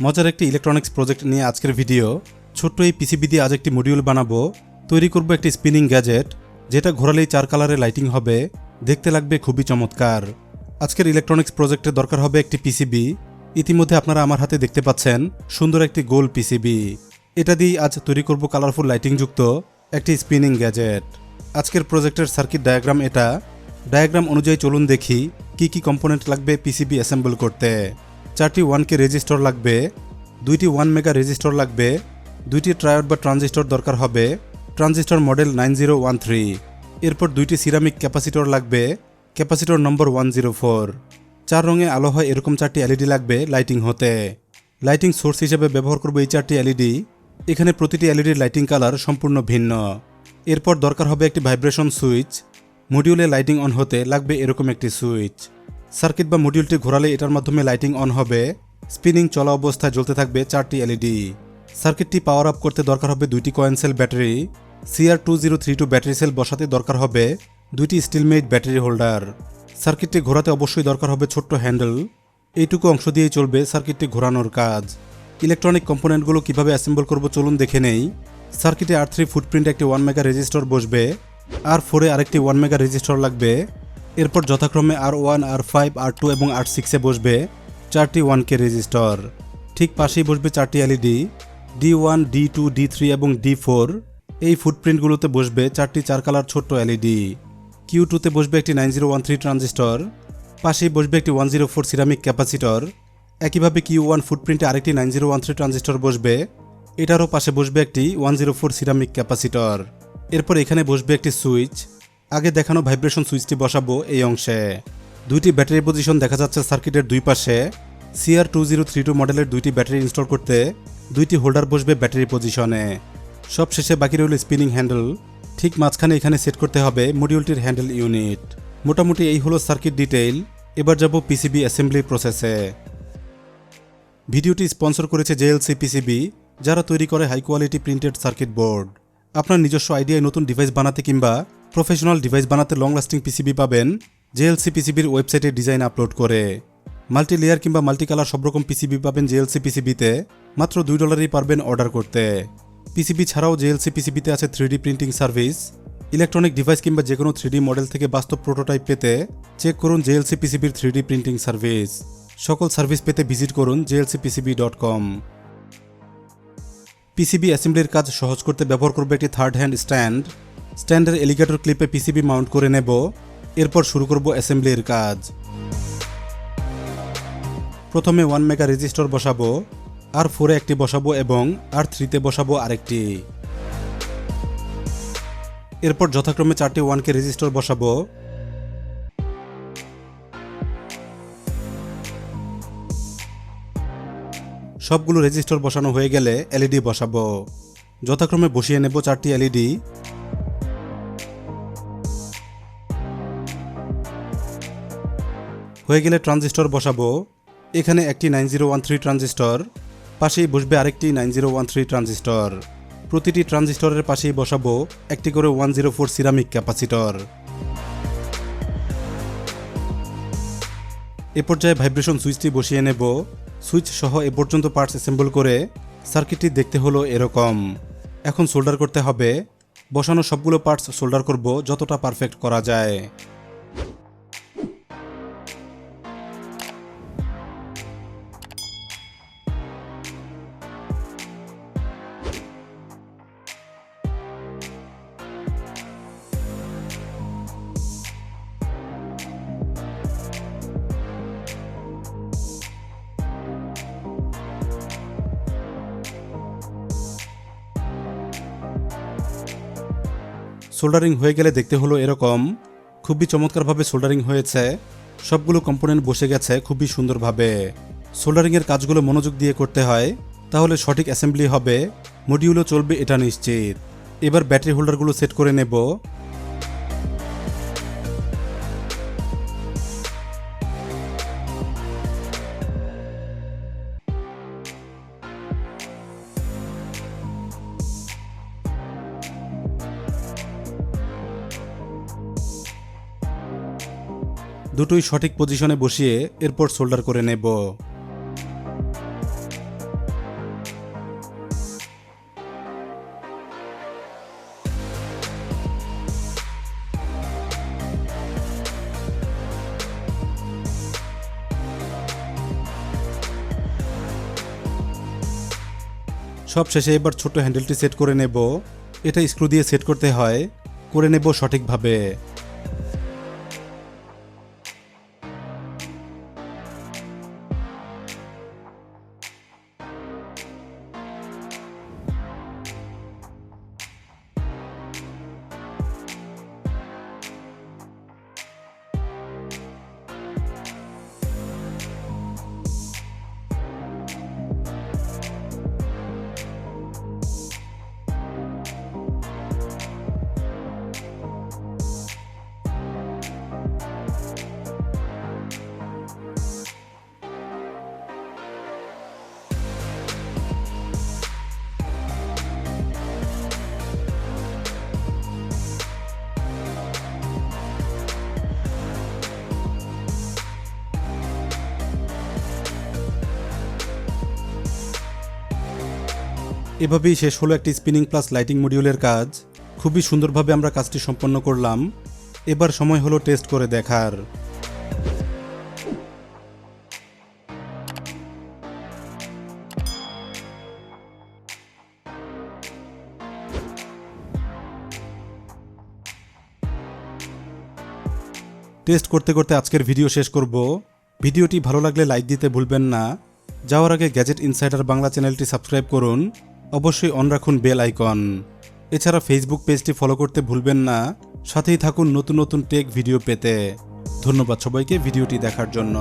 মজার একটি electronics project নিয়ে আজকের ভিডিও। ছোট্ট এই পিসিবি দিয়ে আজ একটি মডিউল বানাবো। তৈরি করব একটি স্পিনিং গ্যাজেট, যেটা ঘোরালেই 4 কালারে লাইটিং হবে, দেখতে লাগবে খুবই চমৎকার। আজকের ইলেকট্রনিক্স প্রজেক্টে দরকার হবে একটি পিসিবি। ইতিমধ্যে আপনারা আমার হাতে দেখতে পাচ্ছেন সুন্দর একটি গোল পিসিবি। এটা দিয়ে আজ তৈরি করব কালারফুল লাইটিং যুক্ত একটি স্পিনিং গ্যাজেট। আজকের প্রজেক্টের সার্কিট ডায়াগ্রাম এটা। ডায়াগ্রাম অনুযায়ী চলুন দেখি কি কি কম্পোনেন্ট লাগবে পিসিবি অ্যাসেম্বল করতে। 4টি 1K রেজিস্টর লাগবে, 2টি 1 মেগা রেজিস্টর লাগবে, 2টি ট্রায়োড বা ট্রানজিস্টর দরকার হবে, ট্রানজিস্টর মডেল 9013। এরপর 2টি সিরামিক ক্যাপাসিটর লাগবে, ক্যাপাসিটর নম্বর 104। 4 রঙে আলো হয় এরকম 4টি এলইডি লাগবে লাইটিং হতে। লাইটিং সোর্স হিসেবে ব্যবহার করব এই 4টি এলইডি। এখানে প্রতিটি এলইডির লাইটিং কালার সম্পূর্ণ ভিন্ন। এরপর দরকার হবে একটি ভাইব্রেশন সুইচ। মডিউলে লাইটিং অন হতে লাগবে এরকম একটি সুইচ। সার্কিট বা মডিউলটি ঘোরালে এটার মাধ্যমে লাইটিং অন হবে। স্পিনিং চলা অবস্থায় জ্বলতে থাকবে 4টি এলইডি। সার্কিটটি পাওয়ার আপ করতে দরকার হবে 2টি coin sell battery. CR2032 battery sell বসাতে দরকার হবে 2টি স্টিলমেড ব্যাটারি হোল্ডার। সার্কিটটি ঘোরাতে অবশ্যই দরকার হবে ছোট্ট হ্যান্ডেল। এইটুকু অংশ দিয়েই চলবে সার্কিটটি ঘোরানোর কাজ। ইলেকট্রনিক কম্পোনেন্টগুলো কিভাবে অ্যাসেম্বল করব চলুন দেখে নেই। সার্কিটে R3 ফুটপ্রিন্টে একটি 1 মেগা রেজিস্টর বসবে, R4 এ আরেকটি 1 মেগা রেজিস্টর লাগবে। এরপর যথাক্রমে R1, R5, R2 এবং R6 এ বসবে 4টি 1K রেজিস্টর। ঠিক পাশেই বসবে 4টি এলইডি, D1, D2, D3 এবং D4। এই ফুটপ্রিন্টগুলোতে বসবে 4টি 4 কালার ছোট্ট এলইডি। Q2 তে বসবে একটি 9013 ট্রানজিস্টর, পাশেই বসবে একটি 104 সিরামিক ক্যাপাসিটর। একইভাবে Q1 ফুটপ্রিন্টে আরেকটি 9013 ট্রানজিস্টর বসবে, এটারও পাশে বসবে একটি 104 সিরামিক ক্যাপাসিটর। এরপর এখানে বসবে একটি সুইচ। আগে দেখানো ভাইব্রেশন সুইচটি বসাবো এই অংশে। 2টি ব্যাটারি পজিশন দেখা যাচ্ছে সার্কিটের দুই পাশে। CR2032 মডেলের 2টি ব্যাটারি ইনস্টল করতে 2টি হোল্ডার বসবে ব্যাটারি পজিশনে। সব শেষে বাকি রইল স্পিনিং হ্যান্ডেল। ঠিক মাঝখানে এখানে সেট করতে হবে মডিউলটির হ্যান্ডেল ইউনিট। মোটামুটি এই হলো সার্কিট ডিটেইল। এবার যাব পিসিবি অ্যাসেম্বলি প্রসেসে। ভিডিওটি স্পন্সর করেছে JLCPCB, যারা তৈরি করে high quality printed circuit board. আপনার নিজস্ব আইডিয়ায় নতুন ডিভাইস বানাতে কিংবা প্রফেশনাল ডিভাইস বানাতে লং লাস্টিং পিসিবি পাবেন JLCPCBর ওয়েবসাইটে ডিজাইন আপলোড করে। মাল্টি লেয়ার কিংবা মাল্টি কালার সব রকম পিসিবি পাবেন JLCPCBতে। মাত্র $2 পারবেন অর্ডার করতে। পিসিবি ছাড়াও JLCPCBতে আছে 3D printing service. Electronic device কিংবা যে কোনো 3D মডেল থেকে বাস্তব প্রোটোটাইপ পেতে চেক করুন JLCPCBর 3D প্রিন্টিং সার্ভিস। সকল সার্ভিস পেতে ভিজিট করুন JLCPCB.com। পিসিবি অ্যাসেম্বলির কাজ সহজ করতে ব্যবহার করবে একটি থার্ড হ্যান্ড স্ট্যান্ড। স্ট্যান্ডের এলিগেটর ক্লিপে পিসিবি মাউন্ট করে নেব। এরপর শুরু করব অ্যাসেম্বলির কাজ। প্রথমে 1 মেগা রেজিস্টর বসাবো, R4 এ একটি বসাবো এবং R3 তে বসাবো আরেকটি। এরপর যথাক্রমে 4টি 1K রেজিস্টর বসাবো। সবগুলো রেজিস্টর বসানো হয়ে গেলে এলইডি বসাবো। যথাক্রমে বসিয়ে নেব 4টি এলইডি। হয়ে গেলে ট্রানজিস্টর বসাবো। এখানে একটি 9013 ট্রানজিস্টর, পাশেই বসবে আরেকটি 9013 ট্রানজিস্টর। প্রতিটি ট্রানজিস্টরের পাশেই বসাবো একটি করে 104 সিরামিক ক্যাপাসিটর। এ পর্যায়ে ভাইব্রেশন সুইচটি বসিয়ে নেব। সুইচ সহ এ পর্যন্ত পার্টস অ্যাসেম্বল করে সার্কিটটি দেখতে হলো এরকম। এখন সোল্ডার করতে হবে। বসানো সবগুলো পার্টস সোল্ডার করব যতটা পারফেক্ট করা যায়। সোল্ডারিং হয়ে গেলে দেখতে হলো এরকম। খুবই চমৎকারভাবে সোল্ডারিং হয়েছে। সবগুলো কম্পোনেন্ট বসে গেছে খুবই সুন্দরভাবে। সোল্ডারিংয়ের কাজগুলো মনোযোগ দিয়ে করতে হয়, তাহলে সঠিক অ্যাসেম্বলি হবে, মডিউলও চলবে এটা নিশ্চিত। এবার ব্যাটারি হোল্ডারগুলো সেট করে নেব। দুটোই সঠিক পজিশনে বসিয়ে এরপর সোল্ডার করে নেব। সব শেষে এবার ছোট হ্যান্ডেলটি সেট করে নেব। এটা স্ক্রু দিয়ে সেট করতে হয়, করে নেব সঠিকভাবে। এভাবেই শেষ হলো একটি স্পিনিং প্লাস লাইটিং মডিউলের কাজ। খুবই সুন্দরভাবে আমরা কাজটি সম্পন্ন করলাম। এবার সময় হলো টেস্ট করে দেখার। টেস্ট করতে করতে আজকের ভিডিও শেষ করব। ভিডিওটি ভালো লাগলে লাইক দিতে ভুলবেন না। যাওয়ার আগে গ্যাজেট ইনসাইডার বাংলা চ্যানেলটি সাবস্ক্রাইব করুন, অবশ্যই অন রাখুন বেল আইকন। এছাড়া ফেসবুক পেজটি ফলো করতে ভুলবেন না। সাথেই থাকুন নতুন নতুন টেক ভিডিও পেতে। ধন্যবাদ সবাইকে ভিডিওটি দেখার জন্য।